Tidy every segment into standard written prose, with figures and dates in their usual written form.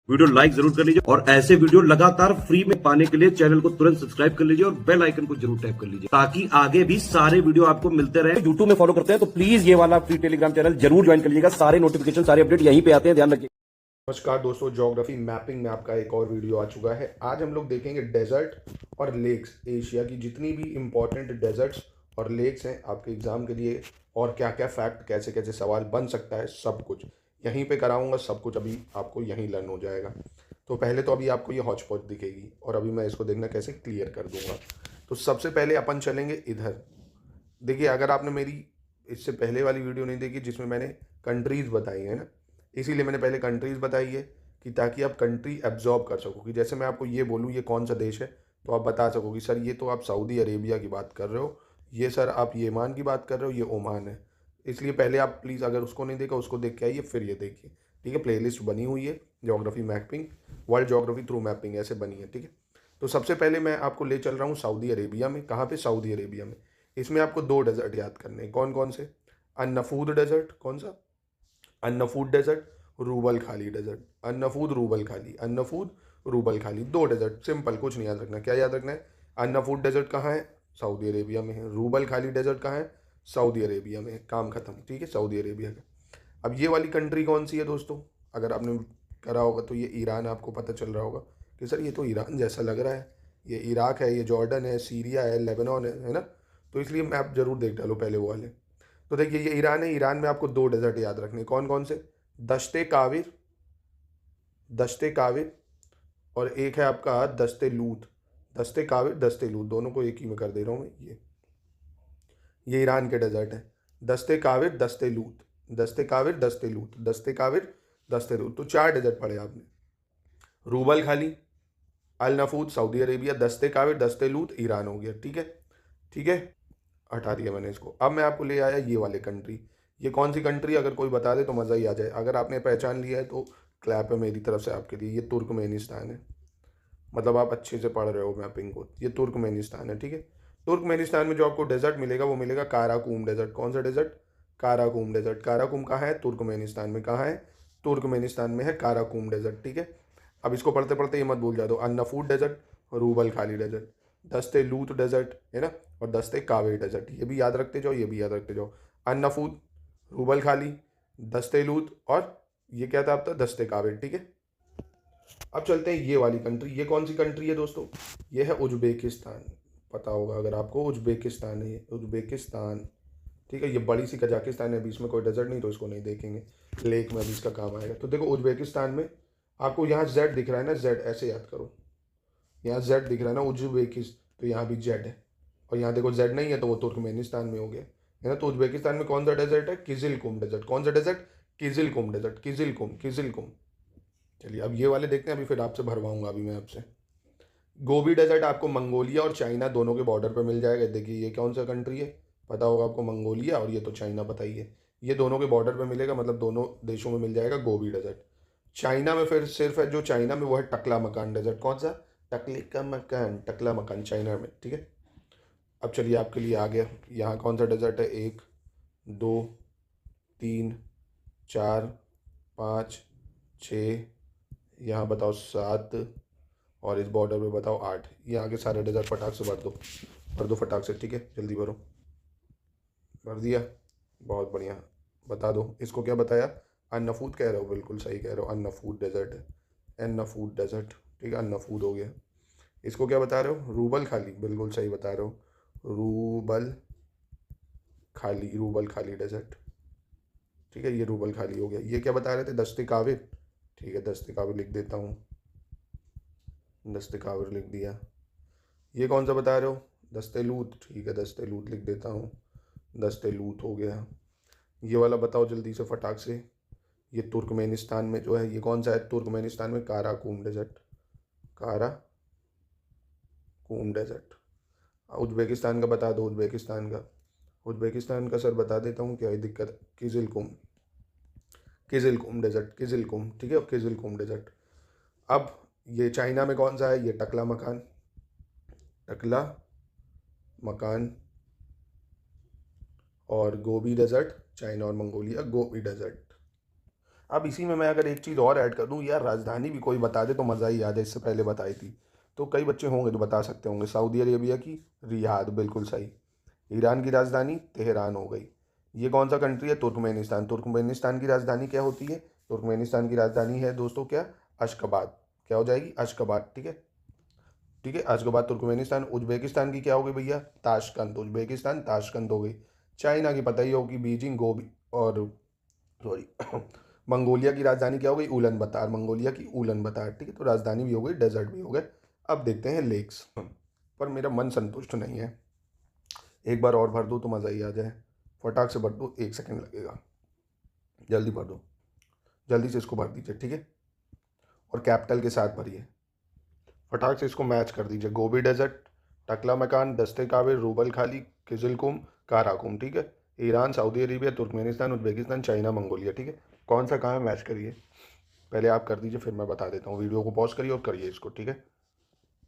Video like जरूर कर लीजिए और ऐसे वीडियो लगातार फ्री में पाने के लिए चैनल को तुरंत सब्सक्राइब कर लीजिए और बेल आइकन को जरूर टैप कर लीजिए ताकि आगे भी सारे वीडियो आपको मिलते रहे। यूट्यूब में फॉलो करते हैं तो प्लीज ये वाला फ्री टेलीग्राम चैनल जरूर ज्वाइन कर लीजिएगा। सारे नोटिफिकेशन सारे अपडेट यहीं पे आते हैं, ध्यान रखिए। नमस्कार दोस्तों, ज्योग्राफी मैपिंग में आपका एक और वीडियो आ चुका है। आज हम लोग देखेंगे डेजर्ट और लेक्स, एशिया की जितनी भी इम्पोर्टेंट डेजर्ट्स और लेक्स हैं आपके एग्जाम के लिए, और क्या क्या फैक्ट, कैसे कैसे सवाल बन सकता है, सब कुछ यहीं पे कराऊंगा। सब कुछ अभी आपको यहीं लर्न हो जाएगा। तो पहले तो अभी आपको ये हॉच पॉच दिखेगी और अभी मैं इसको देखना कैसे क्लियर कर दूंगा। तो सबसे पहले अपन चलेंगे इधर। देखिए, अगर आपने मेरी इससे पहले वाली वीडियो नहीं देखी जिसमें मैंने कंट्रीज़ बताई है ना, इसीलिए मैंने पहले कंट्रीज़ बताई है कि ताकि आप कंट्री एब्जॉर्ब कर सको। कि जैसे मैं आपको ये बोलूँ ये कौन सा देश है, तो आप बता सको कि सर ये तो आप सऊदी अरेबिया की बात कर रहे हो, ये सर आप यमन की बात कर रहे हो, ये ओमान है। इसलिए पहले आप प्लीज़, अगर उसको नहीं देखा उसको देख के आइए, फिर ये देखिए। ठीक है, प्लेलिस्ट बनी हुई है geography mapping, world geography through mapping, ऐसे बनी है। ठीक है, तो सबसे पहले मैं आपको ले चल रहा हूँ सऊदी अरेबिया में। कहाँ पे? सऊदी अरेबिया में। इसमें आपको दो डेजर्ट याद करने हैं। कौन कौन से? अन्नफूद डेजर्ट। कौन सा? अन्नफूद डेजर्ट, रूबल खाली डेजर्ट। अन्नफूद, रूबल खाली, अन्नफूद, रूबल खाली, दो डेजर्ट। सिंपल, कुछ नहीं याद रखना। क्या याद रखना है? अन्नफूद डेजर्ट कहाँ है? सऊदी अरेबिया में है। रूबल खाली डेजर्ट कहाँ है? सऊदी अरेबिया में है। काम खत्म। ठीक है, सऊदी अरेबिया का। अब ये वाली कंट्री कौन सी है दोस्तों? अगर आपने करा होगा तो ये ईरान, आपको पता चल रहा होगा कि सर ये तो ईरान जैसा लग रहा है, ये इराक है, ये जॉर्डन है, सीरिया है, लेबनान है ना। तो इसलिए मैप जरूर देख डालो पहले वो वाले। तो देखिए, ये ईरान है। ईरान में आपको दो डेजर्ट याद रखने। कौन कौन से? दश्ते काविर, दश्ते काविर, और एक है आपका दश्ते लूत। दश्ते काविर, दश्ते लूत, दोनों को एक ही में कर दे रहा हूँ मैं। ये ईरान के डेजर्ट है। दश्ते काविर, दश्ते लूत, दश्ते काविर, दश्ते लूत, दश्ते काविर, दश्ते लूत। तो चार डेजर्ट पढ़े आपने। रूबल खाली, अल नफूद सऊदी अरेबिया, दश्ते काविर, दश्ते लूत ईरान हो गया। ठीक है, ठीक है, हटा दिया मैंने इसको। अब मैं आपको ले आया ये वाले कंट्री। ये कौन सी कंट्री, अगर कोई बता दे तो मज़ा ही आ जाए। अगर आपने पहचान लिया है तो क्लैप है मेरी तरफ से आपके लिए। ये तुर्कमेनिस्तान है। मतलब आप अच्छे से पढ़ रहे हो मैपिंग को। ये तुर्कमेनिस्तान है। ठीक है, तुर्कमेनिस्तान में जो आपको डेजर्ट मिलेगा वो मिलेगा काराकूम डेजर्ट। कौन सा डेजर्ट? काराकूम डेजर्ट। काराकूम कहाँ है? तुर्कमेनिस्तान में। कहाँ है? तुर्कमेनिस्तान में है काराकूम डेजर्ट। ठीक है, अब इसको पढ़ते पढ़ते ये मत भूल जा दो। अन्नफूड डेजर्ट, रूबल खाली डेजर्ट, दस्ते लूत डेजर्ट है ना, और दस्ते कावे डेजर्ट। ये भी याद रखते जाओ, ये भी याद रखते जाओ। अन्नफूद, रूबल खाली, दस्ते लूत, और ये क्या था आपका? दस्ते कावे। ठीक है, अब चलते हैं ये वाली कंट्री। ये कौन सी कंट्री है दोस्तों? ये है उज्बेकिस्तान। पता होगा अगर आपको, उज्बेकिस्तान है ये, उज्बेकिस्तान। ठीक है, ये बड़ी सी कजाकिस्तान है। अभी इसमें कोई डेजर्ट नहीं तो इसको नहीं देखेंगे, लेक में अभी इसका काम आएगा। तो देखो, उज्बेकिस्तान में आपको यहाँ जेड दिख रहा है ना, जेड, ऐसे याद करो। यहाँ जेड दिख रहा है ना, उज्बेकिस, तो यहाँ भी जेड है। और यहाँ देखो जेड नहीं है तो वो तुर्कमेनिस्तान में हो गया है ना। तो उज्बेकिस्तान में कौन सा डेजर्ट है? किजिल कुम डेजर्ट। कौन सा डेजर्ट? किजिल कुम डेजर्ट, किजिल कुम, किजिल कुम। चलिए अब ये वाले देखते हैं, अभी फिर आपसे भरवाऊंगा अभी मैं आपसे। गोबी डेजर्ट आपको मंगोलिया और चाइना दोनों के बॉर्डर पर मिल जाएगा। देखिए ये कौन सा कंट्री है, पता होगा आपको, मंगोलिया, और ये तो चाइना पता ही है। ये दोनों के बॉर्डर पे मिलेगा, मतलब दोनों देशों में मिल जाएगा गोबी डेजर्ट। चाइना में फिर सिर्फ है जो चाइना में, वो है टकला मकान डेजर्ट। कौन सा? टकले का मकान, टकला मकान, चाइना में। ठीक है, अब चलिए आपके लिए आ गया। यहाँ कौन सा डेजर्ट है? एक, दो, तीन, चार, पाँच, छः, यहाँ बताओ सात, और इस बॉर्डर पे बताओ आठ। यहाँ के सारे डेजर्ट फटाक से भर दो, भर दो फटाक से। ठीक है, जल्दी भरो। भर दिया? बहुत बढ़िया। बता दो इसको क्या बताया? अन्नफूद कह रहे हो, बिल्कुल सही कह रहे हो, अन्नफूद डेजर्ट है। अन्नफूद डेजर्ट। ठीक है, अन्नफूद हो गया। इसको क्या बता रहे हो? रूबल खाली, बिल्कुल सही बता रहे हो, रूबल खाली, रूबल खाली डेजर्ट। ठीक है, ये रूबल खाली हो गया। ये क्या बता रहे थे? दस्ते काविर। ठीक है, दस्ते काविर लिख देता हूँ, दस्ते काविर लिख दिया। ये कौन सा बता रहे हो? दस्ते लूत। ठीक है, दस्ते लूत लिख देता हूँ, दस्ते लूत हो गया। ये वाला बताओ जल्दी से फटाक से। ये तुर्कमेनिस्तान में जो है, ये कौन सा है? तुर्कमेनिस्तान में काराकूम डेजर्ट, काराकूम डेजर्ट। उज्बेकिस्तान का बता दो, उज्बेकिस्तान का। उज्बेकिस्तान का सर बता देता हूँ, क्या ही दिक्कत है। Kyzylkum, Kyzylkum desert, Kyzylkum. ठीक है, किजिलकुम डेजर्ट। अब ये चाइना में कौन सा है? ये टकला मकान, टकला मकान, और गोबी डेजर्ट। चाइना और मंगोलिया, गोबी डेजर्ट। अब इसी में मैं अगर एक चीज़ और ऐड कर दूँ यार, राजधानी भी कोई बता दे तो मज़ा ही आ जाए, इससे पहले बताई थी तो कई बच्चे होंगे जो बता सकते होंगे। सऊदी अरेबिया की रियाद, बिल्कुल सही। ईरान की राजधानी तेहरान हो गई। ये कौन सा कंट्री है? तुर्कमेनिस्तान। तुर्कमेनिस्तान की राजधानी क्या होती है? तुर्कमेनिस्तान की राजधानी है दोस्तों क्या? अशकबाद। क्या हो जाएगी? अशकबाद, ठीक है। ठीक है, अशगाबाद तुर्कमेनिस्तान। उज्बेकिस्तान की क्या हो गई भैया? ताशकंद। उज्बेकिस्तान ताशकंद हो गई। चाइना की पता ही होगी, बीजिंग, गोबी और सॉरी मंगोलिया की राजधानी क्या हो गई? उलन बतार। मंगोलिया की उलन बतार, ठीक है। तो राजधानी भी हो गई, डेजर्ट भी हो गए। अब देखते हैं लेक्स। पर मेरा मन संतुष्ट नहीं है, एक बार और भर दो तो मज़ा ही आ जाए। फटाक से भर दो, 1 सेकंड लगेगा, जल्दी भर दो, जल्दी से इसको भर दीजिए, ठीक है। और कैपिटल के साथ भरिए, फटाक से इसको मैच कर दीजिए। गोबी डेजर्ट, टकला मकान, दस्ते काबिल, रूबल खाली, किजिलकुम, काराकुम, ठीक है। Iran, Saudi Arabia, Turkmenistan, Uzbekistan, China, Mongolia, ठीक है। कौन सा कहाँ है मैच करिए, पहले आप कर दीजिए फिर मैं बता देता हूँ। वीडियो को पॉज करिए और करिए इसको, ठीक है।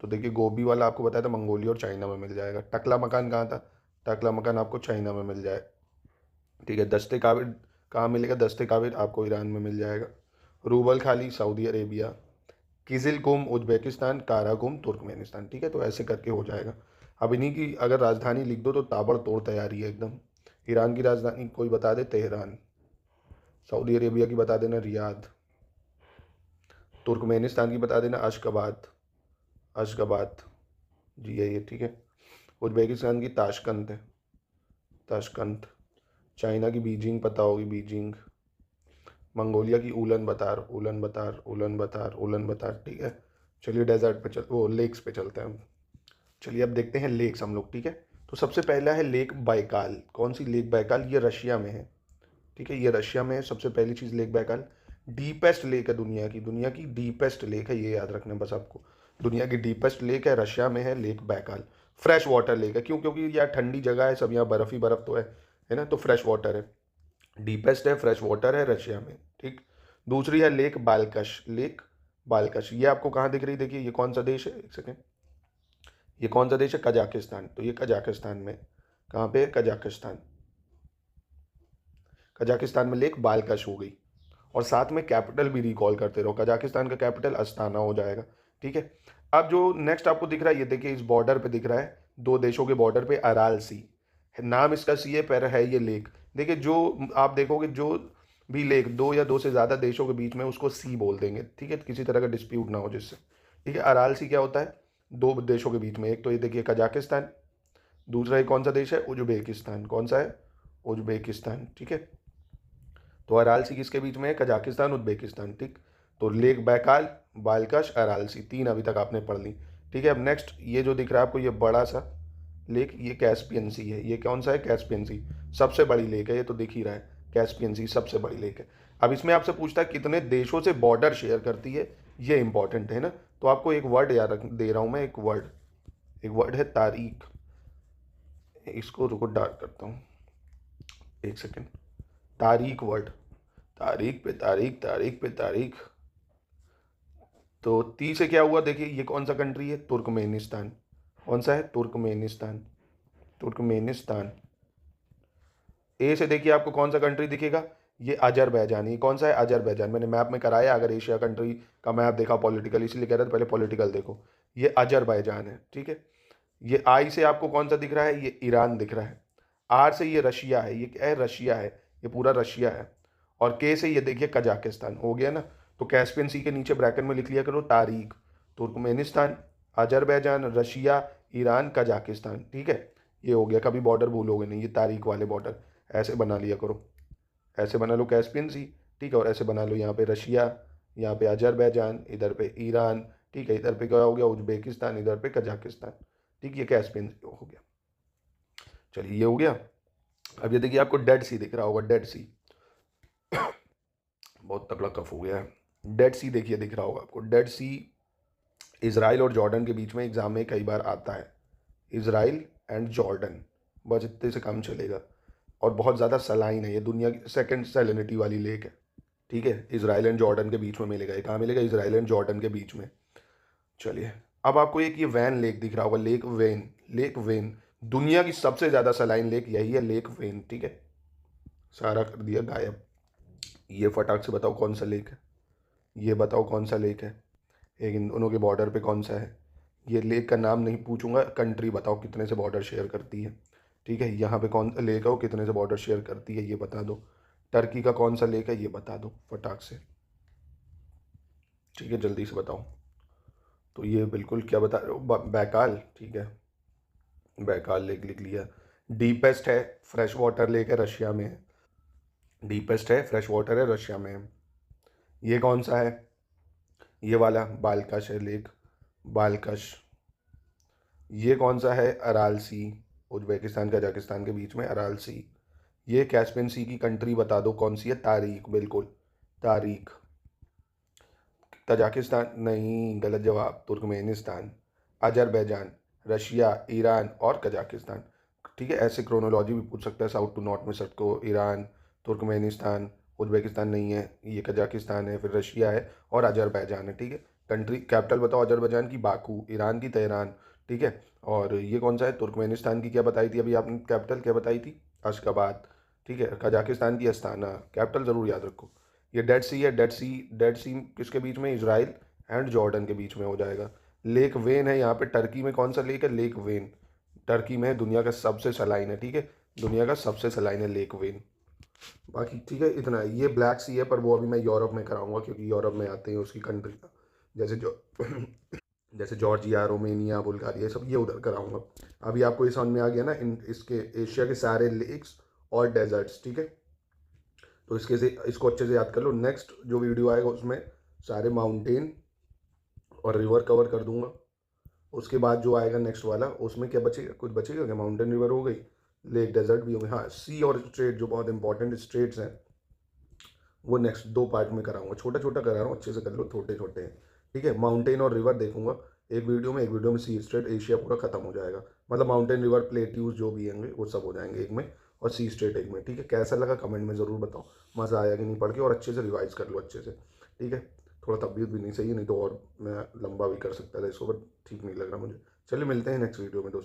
तो देखिए गोबी वाला आपको बताया था मंगोलिया और चाइना में मिल जाएगा। टकला मकान कहाँ था? टकला मकान आपको चाइना में मिल जाए, ठीक है। दस्ते काबिल कहाँ मिलेगा? दस्ते काबिल आपको ईरान में मिल जाएगा। रूबल खाली Saudi Arabia, किजिलकुम Uzbekistan, Karakum Turkmenistan, ठीक है। तो ऐसे करके हो जाएगा। अब इन्हीं की अगर राजधानी लिख दो तो ताबड़तोड़ तैयारी है एकदम। ईरान की राजधानी कोई बता दे? तेहरान। सऊदी अरेबिया की बता देना रियाद। तुर्कमेनिस्तान की बता देना अशगाबाद। अशगाबाद जी है ये, ठीक है। उज्बेकिस्तान की ताशकंद है, ताशकंद। चाइना की बीजिंग पता होगी, बीजिंग। मंगोलिया की उलन बतार, उलन बतार, उलन बतार, उलन बतार, ठीक है। चलिए डेजर्ट पे चल, वो लेक्स पे चलते हैं हम। चलिए अब देखते हैं लेक्स हम लोग, ठीक है। तो सबसे पहला है लेक बाइकाल। कौन सी लेक बाइकाल? ये रशिया में है, ठीक है। ये रशिया में है सबसे पहली चीज़, लेक बाइकाल। डीपेस्ट लेक है दुनिया की, दुनिया की डीपेस्ट लेक है, ये याद रखना है बस आपको। दुनिया की डीपेस्ट लेक है, रशिया में है lake Baikal. Fresh water lake है, क्यों? क्योंकि यार ठंडी जगह है, सब यहाँ बर्फ़ ही बर्फ़ तो है ना। तो फ्रेश वाटर है, डीपेस्ट है, फ्रेश वाटर है रशिया में, ठीक। दूसरी है लेक बालकश। लेक बालकश ये आपको कहाँ दिख रही? देखिए ये कौन सा देश है, एक सेकेंड। ये कौन सा देश है? कजाकिस्तान। तो ये कजाकिस्तान में, कहाँ पे है? कजाकिस्तान। कजाकिस्तान में लेक बालकश हो गई। और साथ में कैपिटल भी रिकॉल करते रहो, कजाकिस्तान का कैपिटल अस्ताना हो जाएगा, ठीक है। अब जो नेक्स्ट आपको दिख रहा है, ये देखिए इस बॉर्डर पे दिख रहा है, दो देशों के बॉर्डर पे अराल सी, नाम इसका सी है, पर है ये लेक। देखिए जो आप देखोगे, जो भी लेक दो या दो से ज़्यादा देशों के बीच में, उसको सी बोल देंगे, ठीक है। किसी तरह का डिस्प्यूट ना हो जिससे, ठीक है। अराल सी क्या होता है? दो देशों के बीच में, एक तो ये देखिए कजाकिस्तान, दूसरा एक कौन सा देश है? उज्बेकिस्तान। कौन सा है? उज्बेकिस्तान, ठीक है। तो अरालसी किसके बीच में है? कजाकिस्तान उज्बेकिस्तान, ठीक। तो लेक बैकाल, बालकश, अरालसी, तीन अभी तक आपने पढ़ ली, ठीक है। अब नेक्स्ट ये जो दिख रहा है आपको, ये बड़ा सा लेक, ये कैस्पियन सी है। ये कौन सा है? कैस्पियन सी, सबसे बड़ी लेक है, ये तो दिख ही रहा है। कैस्पियन सी सबसे बड़ी लेक है। अब इसमें आपसे पूछता है कितने देशों से बॉर्डर शेयर करती है, ये इंपॉर्टेंट है ना। तो आपको एक वर्ड याद रख दे रहा हूँ मैं, एक वर्ड है तारीख। इसको रुको डार्क करता हूँ, एक सेकेंड। तारीख वर्ड, तारीख पे तारीख, तारीख पे तारीख। तो ती से क्या हुआ? देखिए ये कौन सा कंट्री है? तुर्कमेनिस्तान। कौन सा है? Turkmenistan, Turkmenistan. ए से देखिए आपको कौन सा कंट्री दिखेगा? ये अजरबैजान। ये कौन सा है? अजरबैजान। मैंने मैप में कराया, अगर एशिया कंट्री का मैप देखा पॉलिटिकल, इसलिए कह रहा था पहले पॉलिटिकल देखो। ये अजरबैजान है, ठीक है। ये आई से आपको कौन सा दिख रहा है? ये ईरान दिख रहा है। आर से ये रशिया है, ये क्या है? रशिया है, ये पूरा रशिया है। और के से ये देखिए कजाकिस्तान, हो गया ना। तो कैस्पियन सी के नीचे ब्रैकेट में लिख लिया करो तारीख, Turkmenistan, Azerbaijan, Russia, Iran, Kazakhstan, ठीक है। ये हो गया, कभी बॉर्डर भूलोगे नहीं, ये तारीख वाले बॉर्डर ऐसे बना लिया करो। ऐसे बना लो कैस्पियन सी, ठीक है। और ऐसे बना लो यहाँ पे रशिया, यहाँ पे अजरबैजान, इधर पे ईरान, ठीक है। इधर पे क्या हो गया? उज्बेकिस्तान, इधर पे कजाकिस्तान, ठीक। ये कैस्पियन सी हो गया। चलिए ये हो गया। अब ये देखिए आपको डेड सी दिख रहा होगा, डेड सी। बहुत तगड़ा कफ हो गया है। डेड सी देखिए दिख रहा होगा आपको, डेड सी इसराइल और जॉर्डन के बीच में एग्जाम में कई बार आता है। इसराइल एंड जॉर्डन, बस इतने से काम चलेगा। और बहुत ज़्यादा सलाइन है, ये दुनिया की सेकंड सैलिनिटी वाली लेक है, ठीक है। इसराइल एंड जॉर्डन के बीच में मिलेगा। ये कहाँ मिलेगा? इसराइल एंड जॉर्डन के बीच में। चलिए अब आपको एक ये वैन लेक दिख रहा होगा, लेक वेन, लेक वेन। दुनिया की सबसे ज़्यादा सलाइन लेक यही है, लेक वेन, ठीक है। सारा कर दिया गायब। ये फटाक से बताओ कौन सा लेक है, ये बताओ कौन सा लेक है, एक इन दोनों के बॉर्डर पे कौन सा है। ये लेक का नाम नहीं पूछूंगा, कंट्री बताओ कितने से बॉर्डर शेयर करती है। ठीक है, यहाँ पे कौन सा लेक है वो कितने से बॉर्डर शेयर करती है ये बता दो। टर्की का कौन सा लेक है ये बता दो फटाक से। ठीक है, जल्दी से बताओ। तो ये बिल्कुल क्या बता रहे हो, बैकाल। ठीक है, बैकाल लेक लिख लिया। डीपेस्ट है फ्रेश वाटर लेक है, रशिया में है। डीपेस्ट है फ्रेश वाटर है, रशिया में है। ये कौन सा है, ये वाला बालकश है लेक, बालकश। ये कौन सा है, अराल सी, उज्बेकिस्तान कजाकिस्तान के बीच में अराल सी। ये कैस्पियन सी की कंट्री बता दो कौन सी है, तारीख, बिल्कुल तारीख। तजाकिस्तान नहीं, गलत जवाब, तुर्कमेनिस्तान, अजरबैजान, रशिया, ईरान और कजाकिस्तान। ठीक है, ऐसे क्रोनोलॉजी भी पूछ सकता है, साउथ टू नॉर्थ में सबको, ईरान, तुर्कमेनिस्तान, उज्बेकिस्तान नहीं है, ये कजाकिस्तान है, फिर रशिया है और अजरबैजान है। ठीक है, कंट्री कैपिटल बताओ, अजरबैजान की बाकू, ईरान की तेहरान। ठीक है, और ये कौन सा है, तुर्कमेनिस्तान की क्या बताई थी अभी आपने, कैपिटल क्या बताई थी, अशगाबाद। ठीक है, कजाकिस्तान की अस्ताना, कैपिटल ज़रूर याद रखो। ये डेड सी है, डेड सी, डेड सी किसके बीच में, इजराइल एंड जॉर्डन के बीच में हो जाएगा। लेक वेन है यहाँ पे, टर्की में कौन सा लेक है, लेक वेन, टर्की में है, दुनिया का सबसे सलाइन है। ठीक है, दुनिया का सबसे सलाइन है लेक वेन। बाकी ठीक है, इतना है। ये ब्लैक सी है, पर वो अभी मैं यूरोप में कराऊंगा क्योंकि यूरोप में आते हैं उसकी कंट्री का, जैसे जो जैसे जॉर्जिया, रोमेनिया, बुल्गारिया, ये सब ये उधर कराऊंगा। अभी आपको ये समझ में आ गया ना, इन इसके एशिया के सारे लेक्स और डेजर्ट्स। ठीक है, तो इसके से इसको अच्छे से याद कर लो। नेक्स्ट जो वीडियो आएगा उसमें सारे माउंटेन और रिवर कवर कर दूंगा। उसके बाद जो आएगा नेक्स्ट वाला, उसमें क्या बचेगा, कुछ बचेगा क्या, माउंटेन रिवर हो गई, लेक डेजर्ट भी हो गई, हाँ सी और स्ट्रेट जो बहुत इंपॉर्टेंट स्ट्रेट्स हैं वो नेक्स्ट 2 पार्ट में कराऊंगा। छोटा छोटा करा रहा हूँ, अच्छे से कर लो, छोटे छोटे हैं। ठीक है, माउंटेन और रिवर देखूंगा एक वीडियो में, एक वीडियो में सी स्ट्रेट, एशिया पूरा खत्म हो जाएगा। मतलब माउंटेन रिवर प्लेट्यूज जो भी होंगे वो सब हो जाएंगे एक में, और सी स्ट्रेट एक में। ठीक है, कैसा लगा कमेंट में ज़रूर बताओ, मज़ा आया कि नहीं पढ़ के, और अच्छे से रिवाइज कर लो अच्छे से। ठीक है, थोड़ा तबीयत भी नहीं सही है, नहीं तो और मैं लंबा भी कर सकता था इसको, बट ठीक नहीं लग रहा मुझे। चलिए मिलते हैं नेक्स्ट वीडियो में दोस्तों।